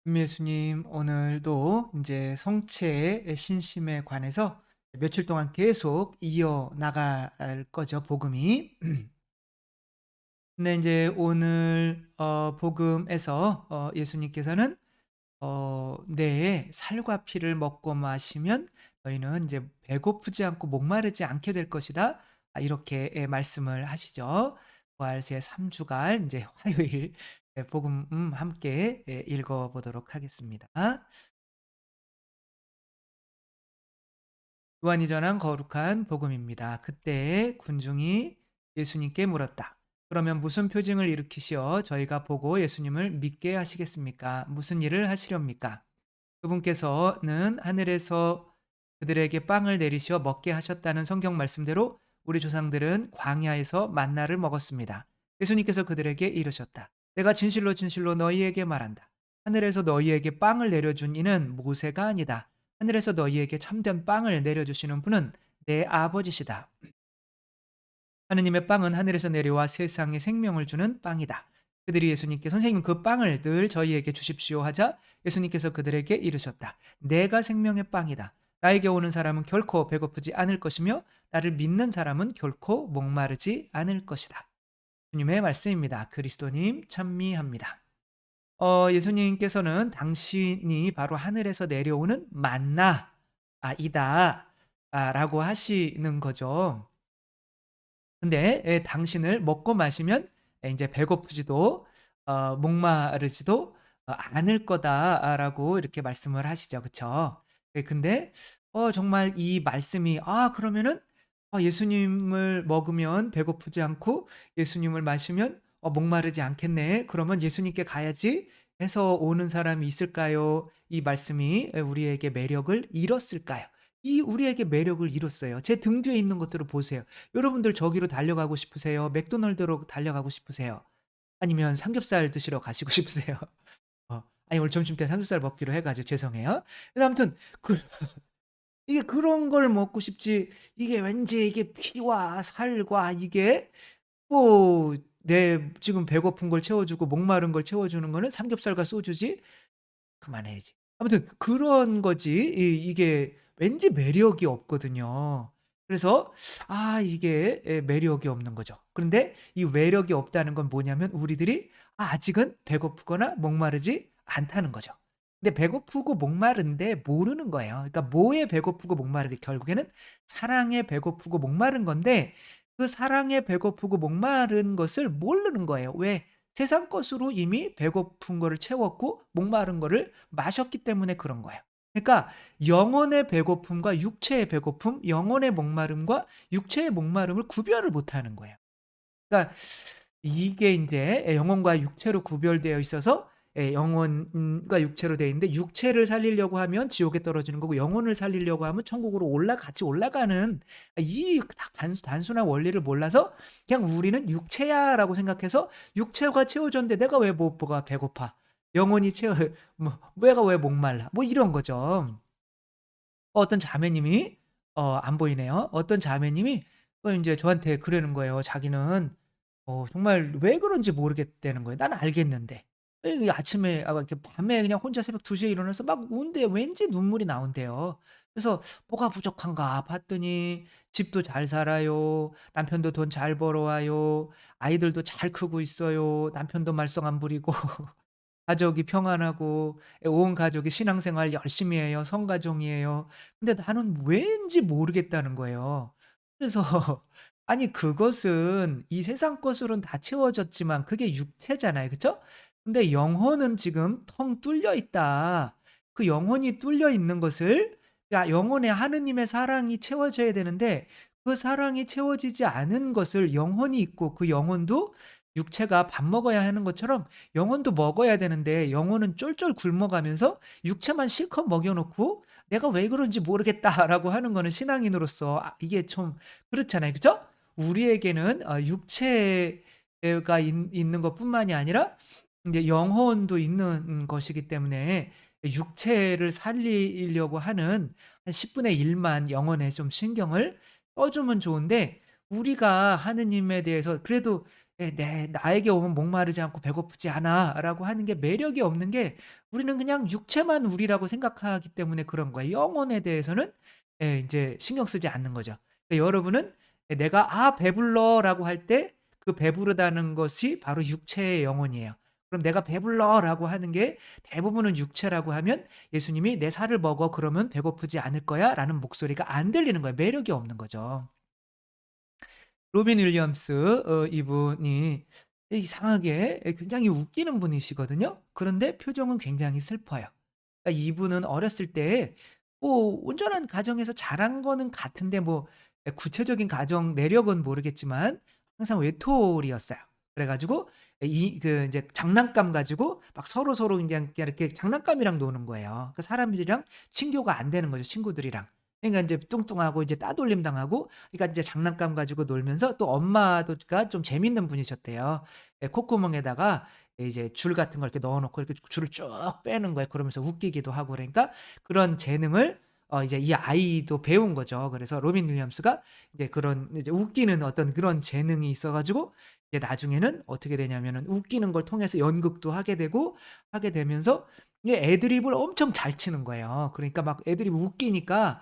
예수님, 오늘도 이제 성체의 신심에 관해서 며칠 동안 계속 이어나갈 거죠, 복음이. 근데 이제 오늘 복음에서 예수님께서는 "내 살과 피를 먹고 마시면 너희는 이제 배고프지 않고 목마르지 않게 될 것이다." 이렇게 말씀을 하시죠. 부활 제3 주간 이제 화요일 복음 함께 읽어 보도록 하겠습니다. 요한이 전한 거룩한 복음입니다. 그때 군중이 예수님께 물었다. 그러면 무슨 표징을 일으키시어 저희가 보고 예수님을 믿게 하시겠습니까? 무슨 일을 하시렵니까? 그분께서는 하늘에서 그들에게 빵을 내리시어 먹게 하셨다는 성경 말씀대로 우리 조상들은 광야에서 만나를 먹었습니다. 예수님께서 그들에게 이르셨다. 내가 진실로 진실로 너희에게 말한다. 하늘에서 너희에게 빵을 내려준 이는 모세가 아니다. 하늘에서 너희에게 참된 빵을 내려주시는 분은 내 아버지시다. 하느님의 빵은 하늘에서 내려와 세상에 생명을 주는 빵이다. 그들이 예수님께 선생님 그 빵을 늘 저희에게 주십시오 하자 예수님께서 그들에게 이르셨다. 내가 생명의 빵이다. 나에게 오는 사람은 결코 배고프지 않을 것이며 나를 믿는 사람은 결코 목마르지 않을 것이다. 주님의 말씀입니다. 그리스도님 찬미합니다. 예수님께서는 당신이 바로 하늘에서 내려오는 만나 이다 라고 하시는 거죠. 근데 당신을 먹고 마시면 인제 배고프지도 목마르지도 않을 거다라고 이렇게 말씀을 하시죠. 그쵸? 근데 정말 이 말씀이 그러면은 예수님을 먹으면 배고프지 않고 예수님을 마시면 '목마르지 않겠네. 그러면 예수님께 가야지.' 해서 오는 사람이 있을까요? 이 말씀이 우리에게 매력을 잃었을까요? 이 우리에게 매력을 잃었어요. 제 등 뒤에 있는 것들을 보세요. 여러분들 저기로 달려가고 싶으세요? 맥도날드로 달려가고 싶으세요? 아니면 삼겹살 드시러 가시고 싶으세요? 아니 오늘 점심때 삼겹살 먹기로 해 가지고 죄송해요. 그래서 아무튼 이게 그런 걸 먹고 싶지 이게 왠지 이게 피와 살과 이게 뭐 내 지금 배고픈 걸 채워 주고 목마른 걸 채워 주는 거는 삼겹살과 소주지? 그만해야지. 아무튼 그런 거지 이게 왠지 매력이 없거든요. 그래서 이게 매력이 없는 거죠. 그런데 이 매력이 없다는 건 뭐냐면 우리들이 아직은 배고프거나 목마르지 않다는 거죠. 근데 배고프고 목마른데 모르는 거예요. 그러니까 뭐에 배고프고 목마르게 결국에는 사랑에 배고프고 목마른 건데 그 사랑에 배고프고 목마른 것을 모르는 거예요. 왜? 세상 것으로 이미 배고픈 거를 채웠고 목마른 거를 마셨기 때문에 그런 거예요. 그러니까 영혼의 배고픔과 육체의 배고픔, 영혼의 목마름과 육체의 목마름을 구별을 못 하는 거예요. 그러니까 이게 인제 영혼과 육체로 구별되어 있어서 영혼과 육체로 되어 있는데 육체를 살리려고 하면 지옥에 떨어지는 거고 영혼을 살리려고 하면 천국으로 같이 올라가는 이 딱 단순한 원리를 몰라서 그냥 '우리는 육체야.'라고 생각해서 '육체가 채워졌는데 내가 왜 뭐가 배고파? 영혼이 채워 뭐 내가 왜 목말라?' 뭐 이런 거죠. 어떤 자매님이 안 보이네요. 어떤 자매님이 인제 저한테 그러는 거예요. 자기는 정말 왜 그런지 모르겠다는 거예요. 나는 알겠는데. 이 아침에 이렇게 밤에 그냥 혼자 새벽 2 시에 일어나서 막 우는데 왠지 눈물이 나온대요. 그래서 '뭐가 부족한가?' 봤더니 집도 잘 살아요. 남편도 돈 잘 벌어와요. 아이들도 잘 크고 있어요. 남편도 말썽 안 부리고 가족이 평안하고 온 가족이 신앙생활 열심히 해요. 성가종이에요. 근데 나는 왠지 모르겠다는 거예요. 그래서 아니 그것은 이 세상 것으로는 다 채워졌지만 그게 육체잖아요. 그쵸? 근데 영혼은 지금 텅 뚫려 있다. 그 영혼이 뚫려 있는 것을 영혼에 하느님의 사랑이 채워져야 되는데 그 사랑이 채워지지 않은 것을 영혼이 있고 그 영혼도 육체가 밥 먹어야 하는 것처럼 영혼도 먹어야 되는데 영혼은 쫄쫄 굶어가면서 육체만 실컷 먹여 놓고 '내가 왜 그런지 모르겠다.'라고 하는 거는 신앙인으로서 이게 좀 그렇잖아요. 그죠? 우리에게는 육체가 있는 것뿐만이 아니라 인제 영혼도 있는 것이기 때문에 육체를 살리려고 하는 한 10 분의 1만 영혼에 좀 신경을 써 주면 좋은데 우리가 하느님에 대해서 그래도 나에게 오면 목마르지 않고 배고프지 않아."라고 하는 게 매력이 없는 게 우리는 그냥 육체만 우리라고 생각하기 때문에 그런 거예요. 영혼에 대해서는 인제 신경 쓰지 않는 거죠. 여러분은 내가 "아 배불러."라고 할 때 그 배부르다는 것이 바로 육체의 영혼이에요. 그럼 "내가 배불러."라고 하는 게 대부분은 육체라고 하면 예수님이 "내 살을 먹어. 그러면 배고프지 않을 거야."라는 목소리가 안 들리는 거예요. 매력이 없는 거죠. 로빈 윌리엄스 이분이 이상하게 굉장히 웃기는 분이시거든요. 그런데 표정은 굉장히 슬퍼요. 그러니까 이분은 어렸을 때 뭐 온전한 가정에서 자란 거는 같은데 뭐 구체적인 가정 내력은 모르겠지만 항상 외톨이였어요. 그래 가지고 이 그 인제 장난감 가지고 막 서로서로 그냥 이렇게 장난감이랑 노는 거예요. 그 사람들이랑 친교가 안 되는 거죠, 친구들이랑. 그러니까 인제 뚱뚱하고 이제 따돌림 당하고 그러니까 이제 장난감 가지고 놀면서 또 엄마도 가 좀 재밌는 분이셨대요. 콧구멍에다가 이제 줄 같은 걸 이렇게 넣어 놓고 이렇게 줄을 쭉 빼는 거예요. 그러면서 웃기기도 하고 그러니까 그런 재능을 이제 이 아이도 배운 거죠. 그래서 로빈 윌리엄스가 이제 그런 이제 웃기는 어떤 그런 재능이 있어 가지고 이제 나중에는 어떻게 되냐면은 웃기는 걸 통해서 연극도 하게 되고 하게 되면서 이게 애드립을 엄청 잘 치는 거예요. 그러니까 막 애드립 웃기니까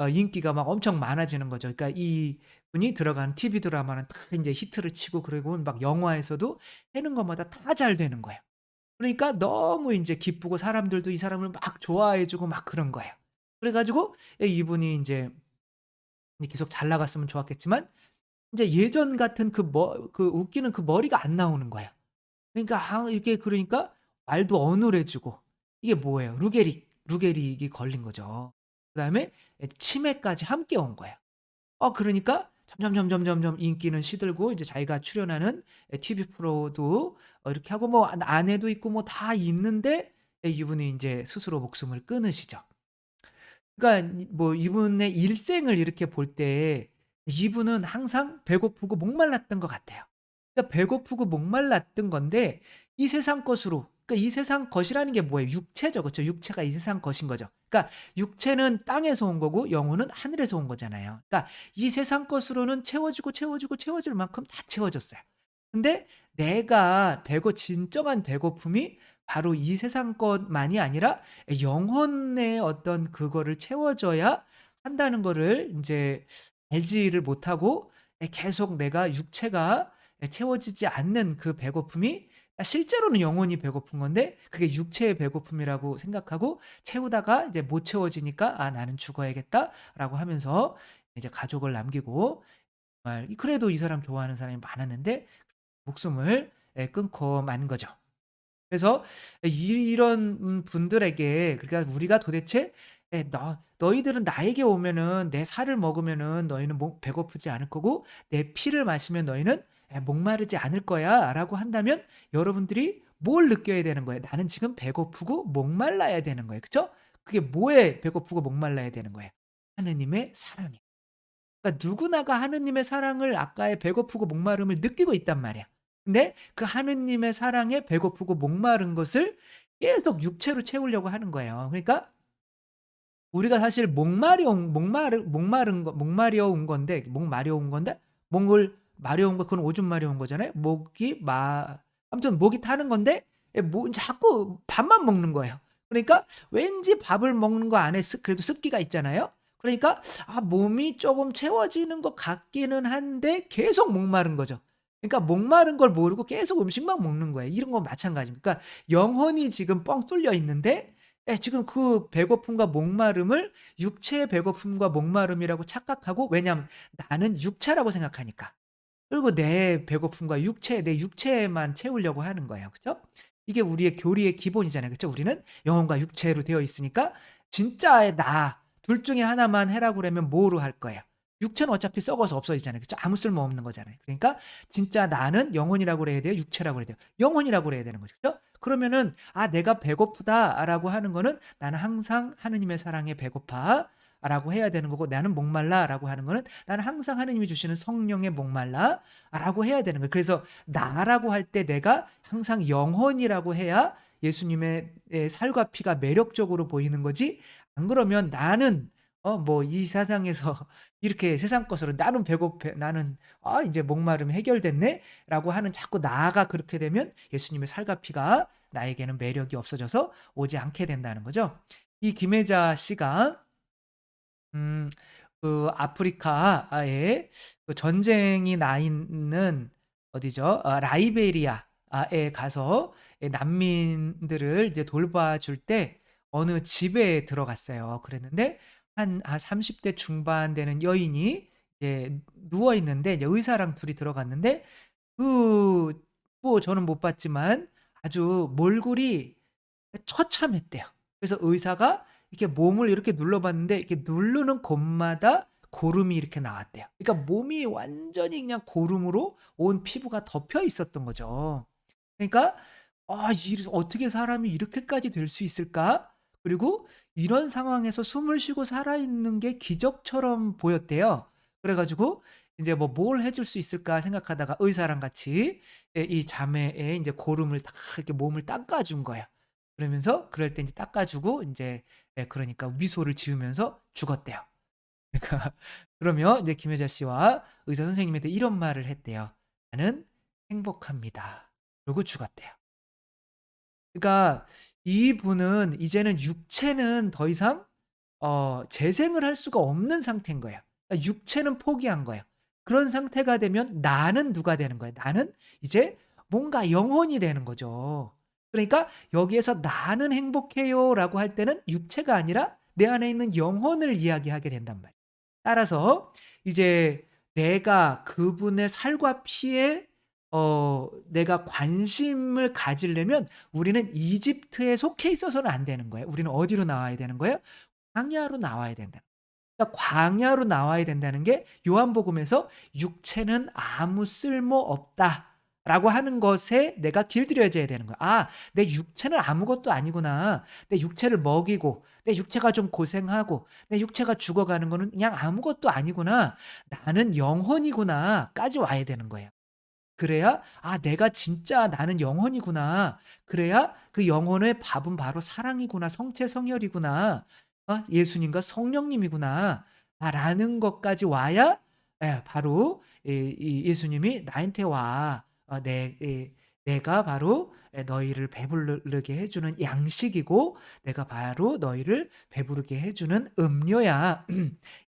인기가 막 엄청 많아지는 거죠. 그러니까 이분이 들어간 TV 드라마는 다 인제 히트를 치고 그리고 막 영화에서도 하는 것마다 다 잘 되는 거예요. 그러니까 너무 인제 기쁘고 사람들도 이 사람을 막 좋아해 주고 막 그런 거예요. 그래 가지고 이분이 인제 계속 잘 나갔으면 좋았겠지만 인제 예전 같은 그 웃기는 그 머리가 안 나오는 거예요. 그러니까 이렇게 그러니까 말도 어눌해지고 이게 뭐예요? 루게릭이 걸린 거죠. 그다음에 치매까지 함께 온 거예요. 그러니까 점점 인기는 시들고 이제 자기가 출연하는 TV 프로도 이렇게 하고 뭐 아내도 있고 뭐 다 있는데 이분이 인제 스스로 목숨을 끊으시죠. 그러니까 뭐 이분의 일생을 이렇게 볼 때 이분은 항상 배고프고 목말랐던 것 같아요. 그러니까 배고프고 목말랐던 건데 이 세상 것으로 그러니까 이 세상 것이라는 게 뭐예요? 육체죠. 그쵸? 육체가 이 세상 것인 거죠. 그러니까 육체는 땅에서 온 거고 영혼은 하늘에서 온 거잖아요. 그러니까 이 세상 것으로는 채워질 만큼 다 채워졌어요. 근데 내가 진정한 배고픔이 바로 이 세상 것만이 아니라 영혼의 어떤 그거를 채워줘야 한다는 거를 인제 알지를 못하고 계속 내가 육체가 채워지지 않는 그 배고픔이 실제로는 영혼이 배고픈 건데 그게 육체의 배고픔이라고 생각하고 채우다가 이제 못 채워지니까 '아 나는 죽어야겠다.'라고 하면서 이제 가족을 남기고 정말 그래도 이 사람 좋아하는 사람이 많았는데 목숨을 끊고 만 거죠. 그래서 이런 분들에게 그러니까 우리가 도대체 너희들은 나에게 오면은 내 살을 먹으면은 너희는 목 배고프지 않을 거고 내 피를 마시면 너희는 목마르지 않을 거야."라고 한다면 여러분들이 뭘 느껴야 되는 거예요? 나는 지금 배고프고 목말라야 되는 거예요. 그죠? 그게 뭐에 배고프고 목말라야 되는 거예요? 하느님의 사랑이에요. 그러니까 누구나가 하느님의 사랑을 아까의 배고프고 목마름을 느끼고 있단 말이야. 근데 그 하느님의 사랑에 배고프고 목마른 것을 계속 육체로 채우려고 하는 거예요. 그러니까 우리가 사실 목마려 온 건데 목을 마려운 거 그건 오줌 마려운 거잖아요. 아무튼 목이 타는 건데 자꾸 밥만 먹는 거예요. 그러니까 왠지 밥을 먹는 거 안에 그래도 습기가 있잖아요. 그러니까 몸이 쪼금 채워지는 것 같기는 한데 계속 목마른 거죠. 그러니까 목마른 걸 모르고 계속 음식만 먹는 거예요. 이런 건 마찬가지입니다. 그러니까 영혼이 지금 뻥 뚫려 있는데 지금 그 배고픔과 목마름을 육체의 배고픔과 목마름이라고 착각하고 왜냐하면 나는 육체라고 생각하니까. 그리고 내 배고픔과 내 육체만 채우려고 하는 거예요. 그죠? 이게 우리의 교리의 기본이잖아요. 그죠? 우리는 영혼과 육체로 되어 있으니까 진짜의 나 둘 중에 하나만 해라고 그러면 뭐로 할 거예요? 육체는 어차피 썩어서 없어지잖아요. 그죠? 아무 쓸모 없는 거잖아요. 그러니까 진짜 나는 영혼이라고 그래야 돼요? 육체라고 그래야 돼요? 영혼이라고 그래야 되는 거죠. 그죠? 그러면은 '아 내가 배고프다.'라고 하는 거는 '나는 항상 하느님의 사랑에 배고파.'라고 해야 되는 거고 '나는 목말라.'라고 하는 거는 '나는 항상 하느님이 주시는 성령에 목말라.'라고 해야 되는 거예요. 그래서 나라고 할 때 내가 항상 영혼이라고 해야 예수님의 살과 피가 매력적으로 보이는 거지 안 그러면 나는 뭐 이 세상에서 이렇게 세상 것으로 '나는 배고파. 나는 인제 목마름이 해결됐네.'라고 하는 자꾸 나가 그렇게 되면 예수님의 살과 피가 나에게는 매력이 없어져서 오지 않게 된다는 거죠. 이 김혜자 씨가 음 그 아프리카에 그 전쟁이 나 있는 어디죠? 라이베리아에 가서 난민들을 이제 돌봐줄 때 어느 집에 들어갔어요. 그랬는데 한 30대 중반 되는 여인이 이제 누워 있는데 이제 의사랑 둘이 들어갔는데 그 뭐 저는 못 봤지만 아주 몰골이 처참했대요. 그래서 의사가 이렇게 몸을 이렇게 눌러봤는데 이렇게 누르는 곳마다 고름이 이렇게 나왔대요. 그러니까 몸이 완전히 그냥 고름으로 온 피부가 덮여 있었던 거죠. 그러니까 '아 이 어떻게 사람이 이렇게까지 될 수 있을까?' 그리고 이런 상황에서 숨을 쉬고 살아있는 게 기적처럼 보였대요. 그래 가지고 인제 뭐 '뭘 해줄 수 있을까?' 생각하다가 의사랑 같이 이 자매의 인제 고름을 다 이렇게 몸을 닦아 준 거예요. 그러면서 그럴 때 인제 닦아 주고 인제 그러니까 미소를 지으면서 죽었대요. 그러니까 그러면 이제 김여자 씨와 의사 선생님한테 이런 말을 했대요. "나는 행복합니다." 그러고 죽었대요. 그러니까 이분은 이제는 육체는 더 이상 재생을 할 수가 없는 상태인 거예요. 그러니까 육체는 포기한 거예요. 그런 상태가 되면 나는 누가 되는 거예요? 나는 이제 뭔가 영혼이 되는 거죠. 그러니까 여기에서 "나는 행복해요."라고 할 때는 육체가 아니라 내 안에 있는 영혼을 이야기하게 된단 말이에요. 따라서 이제 내가 그분의 살과 피에 내가 관심을 가지려면 우리는 이집트에 속해 있어서는 안 되는 거예요. 우리는 어디로 나와야 되는 거예요? 광야로 나와야 된다. 그러니까 광야로 나와야 된다는 게 요한복음에서 "육체는 아무 쓸모 없다."라고 하는 것에 내가 길들여져야 되는 거야. '아 내 육체는 아무것도 아니구나. 내 육체를 먹이고 내 육체가 좀 고생하고 내 육체가 죽어가는 거는 그냥 아무것도 아니구나. 나는 영혼이구나.'까지 와야 되는 거예요. 그래야 '아 내가 진짜 나는 영혼이구나.' 그래야 그 영혼의 밥은 바로 사랑이구나. 성체 성혈이구나. 예수님과 성령님이구나. 라는 것까지 와야 바로 이 예수님이 "나한테 와. 내가 바로 너희를 배부르게 해 주는 양식이고 내가 바로 너희를 배부르게 해 주는 음료야."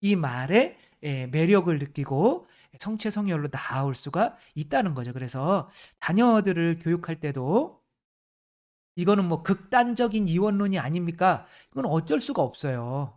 이 말에 매력을 느끼고 성체성열로 나아올 수가 있다는 거죠. 그래서 자녀들을 교육할 때도 이거는 뭐 극단적인 이원론이 아닙니까? 이건 어쩔 수가 없어요.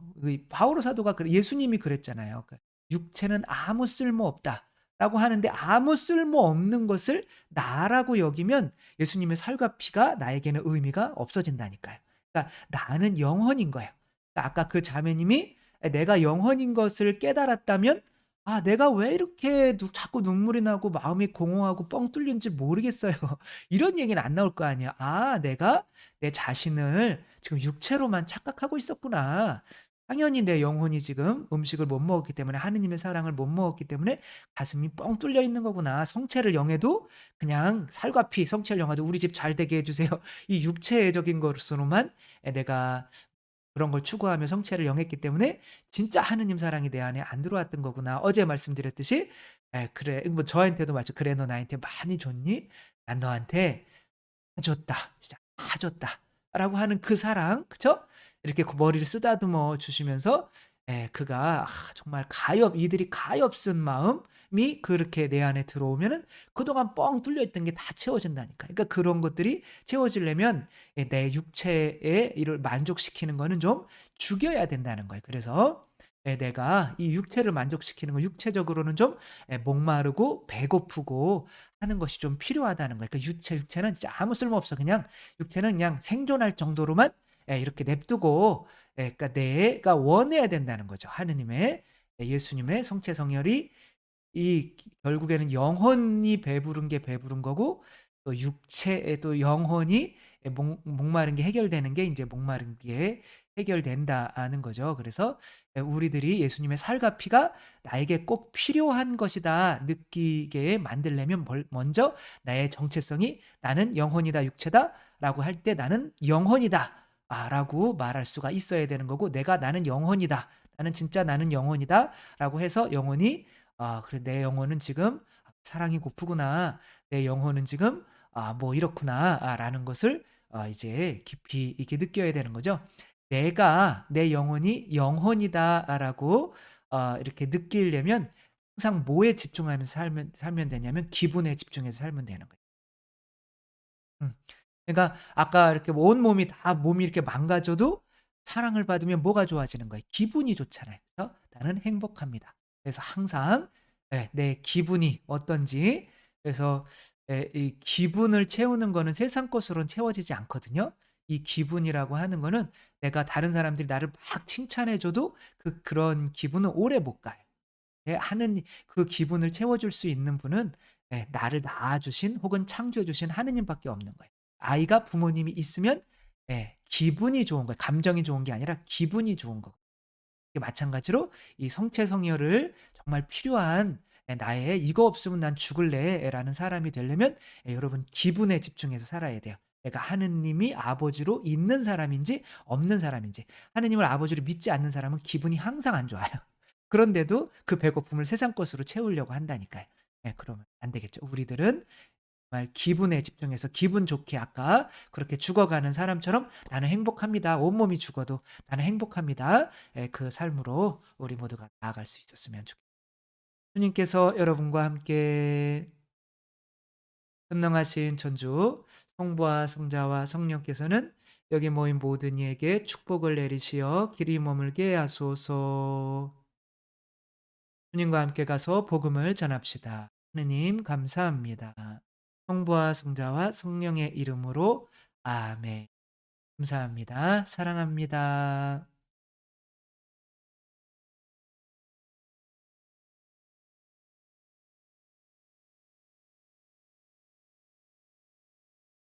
바오로 사도가 예수님이 그랬잖아요. "육체는 아무 쓸모 없다."라고 하는데 아무 쓸모 없는 것을 나라고 여기면 예수님의 살과 피가 나에게는 의미가 없어진다니까요. 그러니까 나는 영혼인 거예요. 그러니까 아까 그 자매님이 내가 영혼인 것을 깨달았다면 '아 내가 왜 이렇게 자꾸 눈물이 나고 마음이 공허하고 뻥 뚫린지 모르겠어요.' 이런 얘기는 안 나올 거 아니야. '아 내가 내 자신을 지금 육체로만 착각하고 있었구나. 당연히 내 영혼이 지금 음식을 못 먹었기 때문에 하느님의 사랑을 못 먹었기 때문에 가슴이 뻥 뚫려 있는 거구나. 성체를 영해도 그냥 살과 피 성체를 영해도 우리 집 잘 되게 해 주세요.' 이 육체적인 것으로만 내가 그런 걸 추구하며 성체를 영했기 때문에 '진짜 하느님 사랑이 내 안에 안 들어왔던 거구나.' 어제 말씀드렸듯이 그래 뭐 저한테도 마찬 "그래 너 나한테 많이 줬니? 난 너한테 다 줬다. 진짜 다 줬다."라고 하는 그 사랑 그쵸? 이렇게 그 머리를 쓰다듬어 주시면서 그가 정말 이들이 가엾은 마음이 그렇게 내 안에 들어오면은 그동안 뻥 뚫려 있던 게 다 채워진다니까요. 그러니까 그런 것들이 채워지려면 내 육체의 이를 만족시키는 거는 좀 죽여야 된다는 거예요. 그래서 내가 이 육체를 만족시키는 거 육체적으로는 좀 목마르고 배고프고 하는 것이 좀 필요하다는 거예요. 그러니까 육체는 진짜 아무 쓸모 없어. 그냥 육체는 그냥 생존할 정도로만 이렇게 냅두고 그러니까 내가 원해야 된다는 거죠. 하느님의 예수님의 성체 성혈이 결국에는 영혼이 배부른 게 배부른 거고 또 육체에 또 영혼이 목마른 게 해결되는 게 인제 목마른 게 해결된다는 거죠. 그래서 우리들이 '예수님의 살과 피가 나에게 꼭 필요한 것이다.' 느끼게 만들려면 먼저 나의 정체성이 '나는 영혼이다. 육체다.'라고 할 때 '나는 영혼이다.' 라고 말할 수가 있어야 되는 거고 '나는 영혼이다. 나는 진짜 나는 영혼이다라고 해서 영혼이 '아 그래 내 영혼은 지금 사랑이 고프구나. 내 영혼은 지금 뭐 이렇구나.' 라는 것을 이제 깊이 이렇게 느껴야 되는 거죠. '내가 내 영혼이 영혼이다.'라고 이렇게 느끼려면 항상 뭐에 집중하면서 살면 되냐면 기분에 집중해서 살면 되는 거예요. 음. 그러니까 아까 이렇게 온몸이 다 몸이 이렇게 망가져도 사랑을 받으면 뭐가 좋아지는 거예요? 기분이 좋잖아요. 그래서 '나는 행복합니다.' 그래서 항상 내 기분이 어떤지 그래서 이 기분을 채우는 거는 세상 것으로는 채워지지 않거든요. 이 기분이라고 하는 거는 내가 다른 사람들이 나를 막 칭찬해 줘도 그런 기분은 오래 못 가요. 하는 그 기분을 채워줄 수 있는 분은 나를 낳아 주신 혹은 창조해 주신 하느님밖에 없는 거예요. 아이가 부모님이 있으면 기분이 좋은 거예요. 감정이 좋은 게 아니라 기분이 좋은 거. 마찬가지로 이 성체성혈을 정말 필요한 나의 '이거 없으면 난 죽을래.'라는 사람이 되려면 여러분 기분에 집중해서 살아야 돼요. 내가 하느님이 아버지로 있는 사람인지 없는 사람인지. 하느님을 아버지로 믿지 않는 사람은 기분이 항상 안 좋아요. 그런데도 그 배고픔을 세상 것으로 채우려고 한다니까요. 그러면 안 되겠죠. 우리들은 정말 기분에 집중해서 기분 좋게 아까 그렇게 죽어가는 사람처럼 '나는 행복합니다. 온몸이 죽어도 나는 행복합니다.' 그 삶으로 우리 모두가 나아갈 수 있었으면 좋겠습니다. 주님께서 여러분과 함께 현능하신 천주 성부와 성자와 성령께서는 여기 모인 모든 이에게 축복을 내리시어 길이 머물게 하소서. 주님과 함께 가서 복음을 전합시다. 하느님 감사합니다. 성부와 성자와 성령의 이름으로 아멘. 감사합니다. 사랑합니다.